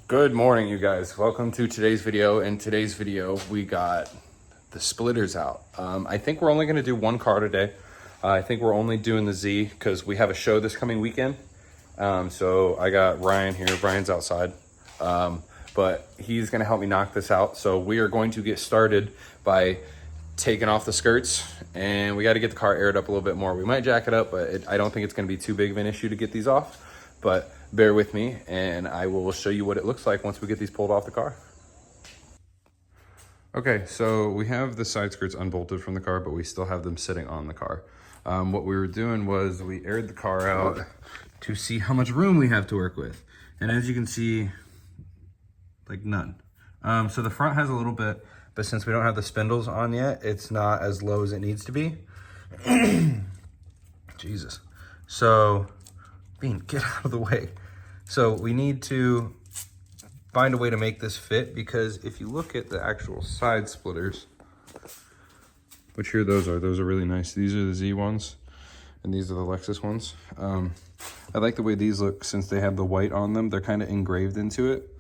Good morning, you guys. Welcome to today's video. In today's video, we got the splitters out. I think we're only going to do one car today. I think we're only doing the Z because we have a show this coming weekend. So I got Ryan here. Ryan's outside, but he's going to help me knock this out. So we are going to get started by taking off the skirts, and we got to get the car aired up a little bit more. We might jack it up, but I don't think it's going to be too big of an issue to get these off. But bear with me and I will show you what it looks like once we get these pulled off the car. Okay, so we have the side skirts unbolted from the car, but we still have them sitting on the car. What we were doing was we aired the car out to see how much room we have to work with. And as you can see, like none. So the front has a little bit, but since we don't have the spindles on yet, it's not as low as it needs to be. Jesus. So, Bean, get out of the way. So we need to find a way to make this fit, because if you look at the actual side splitters, which here those are really nice. These are the Z ones and these are the Lexus ones. I like the way these look since they have the white on them. They're kind of engraved into it.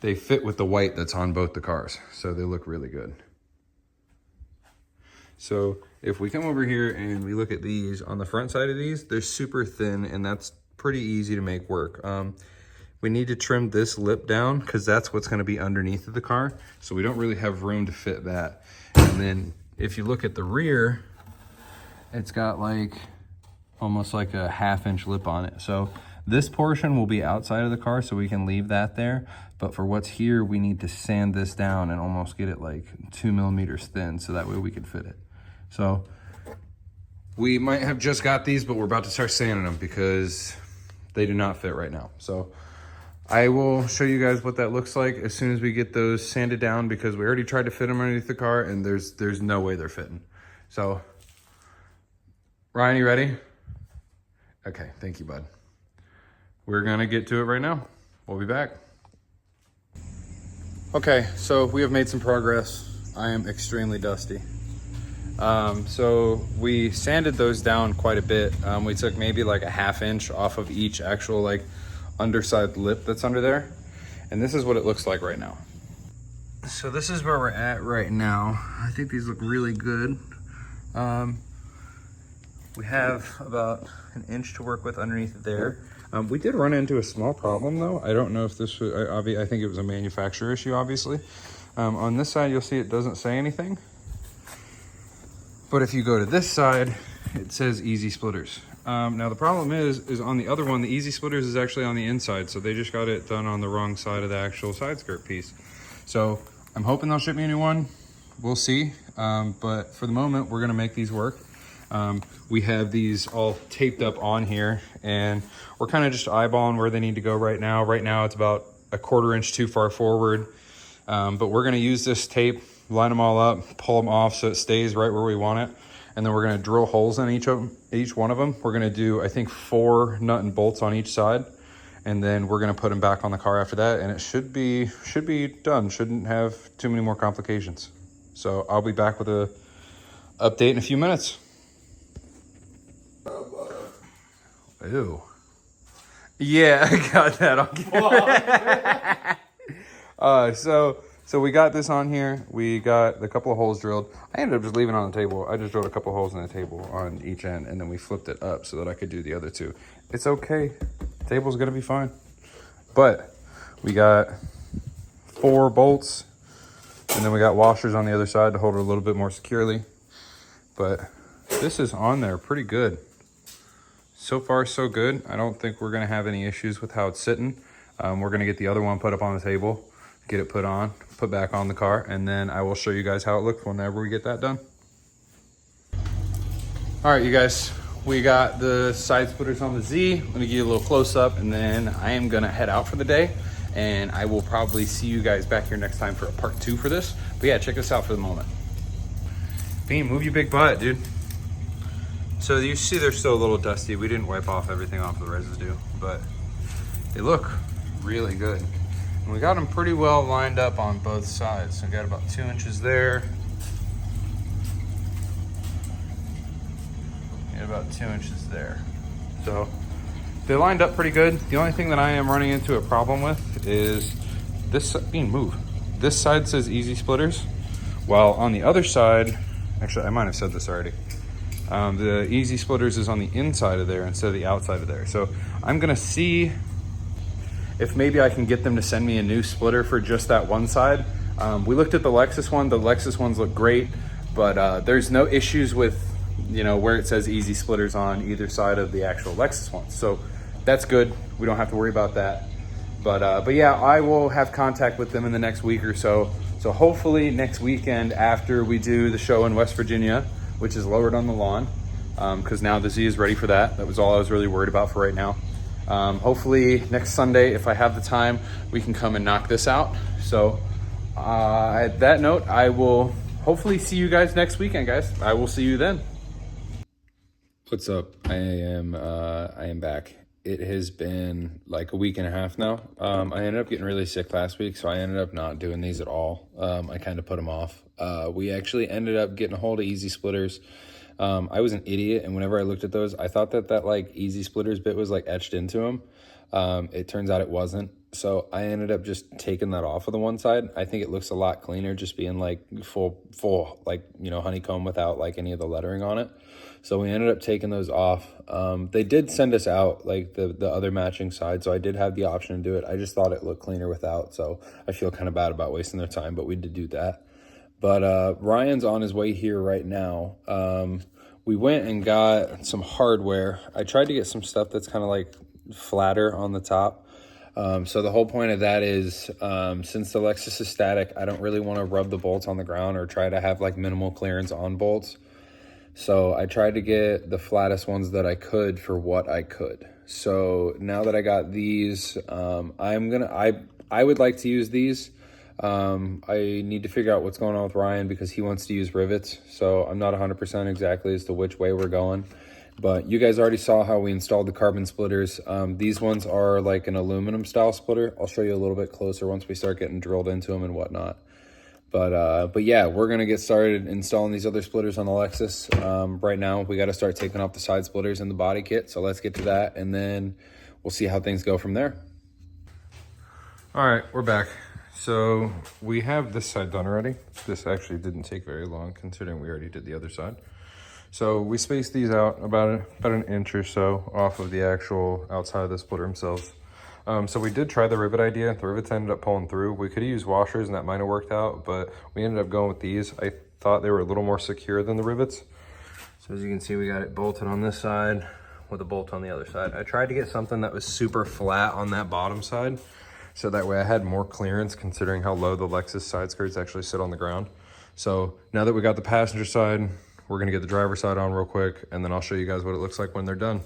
They fit with the white that's on both the cars, so they look really good. So if we come over here and we look at these on the front side of these, they're super thin and that's pretty easy to make work. We need to trim this lip down because that's what's going to be underneath of the car. So we don't really have room to fit that. And then if you look at the rear, it's got like almost like a 1/2 inch lip on it. So this portion will be outside of the car, so we can leave that there. But for what's here, we need to sand this down and almost get it like 2 millimeters thin, so that way we can fit it. So we might have just got these, but we're about to start sanding them because they do not fit right now. So I will show you guys what that looks like as soon as we get those sanded down, because we already tried to fit them underneath the car and there's no way they're fitting. So Ryan, you ready? Okay, thank you, bud. We're gonna get to it right now. We'll be back. Okay, so we have made some progress. I am extremely dusty. So we sanded those down quite a bit. We took maybe like a 1/2 inch off of each actual like underside lip that's under there. And this is what it looks like right now. So this is where we're at right now. I think these look really good. We have about 1 inch to work with underneath there. We did run into a small problem though. I don't know if this was, I think it was a manufacturer issue, obviously. On this side, you'll see it doesn't say anything. But if you go to this side, it says EZsplitters. Now the problem is on the other one, the EZsplitters is actually on the inside. So they just got it done on the wrong side of the actual side skirt piece. So I'm hoping they'll ship me a new one. We'll see. But for the moment, we're gonna make these work. We have these all taped up on here and we're kind of just eyeballing where they need to go right now. Right now it's about a 1/4 inch too far forward. But we're gonna use this tape, line them all up, pull them off so it stays right where we want it. And then we're gonna drill holes in each one of them. We're gonna do, I think, 4 nut and bolts on each side. And then we're gonna put them back on the car after that. And it should be done. Shouldn't have too many more complications. So I'll be back with a update in a few minutes. Ew. Yeah, I got that on camera. So we got this on here. We got a couple of holes drilled. I ended up just leaving it on the table. I just drilled a couple of holes in the table on each end, and then we flipped it up so that I could do the other 2. It's okay. The table's gonna be fine. But we got 4 bolts, and then we got washers on the other side to hold it a little bit more securely. But this is on there pretty good. So far, so good. I don't think we're gonna have any issues with how it's sitting. We're gonna get the other one put up on the table, get it put back on the car, and then I will show you guys how it looks whenever we get that done. All right, you guys, we got the side splitters on the Z. Let me give you a little close up, and then I am gonna head out for the day, and I will probably see you guys back here next time for a part 2 for this. But yeah, check this out for the moment. Bean, move your big butt, dude. So you see they're still a little dusty. We didn't wipe off everything off the residue, but they look really good. And we got them pretty well lined up on both sides. So we got about 2 inches there. And about 2 inches there. So they lined up pretty good. The only thing that I am running into a problem with is this being moved. This side says EZsplitters, while on the other side, actually I might have said this already, the EZsplitters is on the inside of there instead of the outside of there. So I'm gonna see if maybe I can get them to send me a new splitter for just that one side. We looked at the Lexus one. The Lexus ones look great, but there's no issues with, you know, where it says EZsplitters on either side of the actual Lexus one. So that's good. We don't have to worry about that. But yeah, I will have contact with them in the next week or so. So hopefully next weekend after we do the show in West Virginia, which is lowered on the lawn, because now the Z is ready for that. That was all I was really worried about for right now. Hopefully next Sunday, if I have the time, we can come and knock this out. So at that note, I will hopefully see you guys next weekend, guys. I will see you then. What's up? I am back. It has been like a week and a half now. I ended up getting really sick last week, so I ended up not doing these at all. I kind of put them off. We actually ended up getting a hold of EZsplitters. I was an idiot, and whenever I looked at those, I thought that like EZsplitters bit was like etched into them. It turns out it wasn't. So I ended up just taking that off of the one side. I think it looks a lot cleaner just being like full like, you know, honeycomb without like any of the lettering on it. So we ended up taking those off. They did send us out like the other matching side, so I did have the option to do it. I just thought it looked cleaner without, so I feel kind of bad about wasting their time, but we did do that. But Ryan's on his way here right now. We went and got some hardware. I tried to get some stuff that's kind of like flatter on the top. So the whole point of that is, since the Lexus is static, I don't really want to rub the bolts on the ground or try to have like minimal clearance on bolts. So I tried to get the flattest ones that I could for what I could. So now that I got these, I would like to use these. I need to figure out what's going on with Ryan because he wants to use rivets. So I'm not 100% exactly as to which way we're going. But you guys already saw how we installed the carbon splitters. These ones are like an aluminum style splitter. I'll show you a little bit closer once we start getting drilled into them and whatnot. But yeah, we're gonna get started installing these other splitters on the Lexus. Right now, we got to start taking off the side splitters in the body kit. So let's get to that, and then we'll see how things go from there. All right, we're back. So we have this side done already. This actually didn't take very long considering we already did the other side. So we spaced these out about an inch or so off of the actual outside of the splitter themselves. So we did try the rivet idea. The rivets ended up pulling through. We could have used washers and that might have worked out, but we ended up going with these. I thought they were a little more secure than the rivets. So as you can see, we got it bolted on this side with a bolt on the other side. I tried to get something that was super flat on that bottom side, so that way I had more clearance considering how low the Lexus side skirts actually sit on the ground. So now that we got the passenger side, we're gonna get the driver's side on real quick, and then I'll show you guys what it looks like when they're done.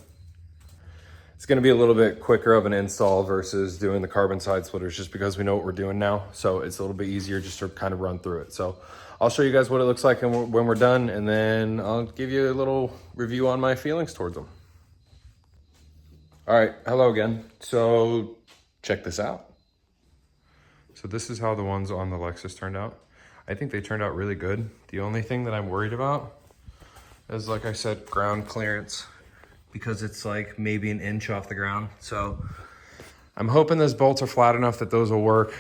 It's gonna be a little bit quicker of an install versus doing the carbon side splitters just because we know what we're doing now. So it's a little bit easier just to kind of run through it. So I'll show you guys what it looks like when we're done, and then I'll give you a little review on my feelings towards them. All right, hello again. So check this out. So this is how the ones on the Lexus turned out. I think they turned out really good. The only thing that I'm worried about is, like I said, ground clearance, because it's like maybe an inch off the ground. So I'm hoping those bolts are flat enough that those will work.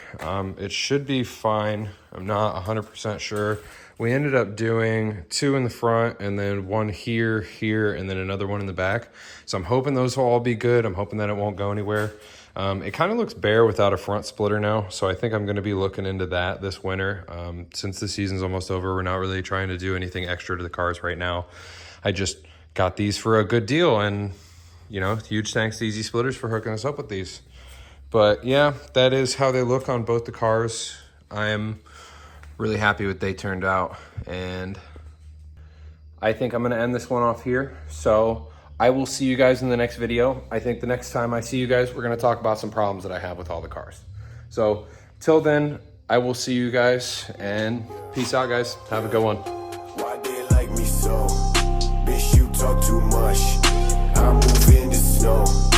It should be fine. I'm not 100% sure. We ended up doing 2 in the front and then 1 here, and then another 1 in the back. So I'm hoping those will all be good. I'm hoping that it won't go anywhere. It kind of looks bare without a front splitter now, so I think I'm going to be looking into that this winter. Since the season's almost over, we're not really trying to do anything extra to the cars right now. I just got these for a good deal, and you know, huge thanks to EZsplitters for hooking us up with these. But yeah, that is how they look on both the cars. I am really happy with they turned out, and I think I'm going to end this one off here. So I will see you guys in the next video. I think the next time I see you guys, we're gonna talk about some problems that I have with all the cars. So till then, I will see you guys, and peace out, guys. Have a good one. Why they like me so? Bitch, you talk too much. I'm moving the snow.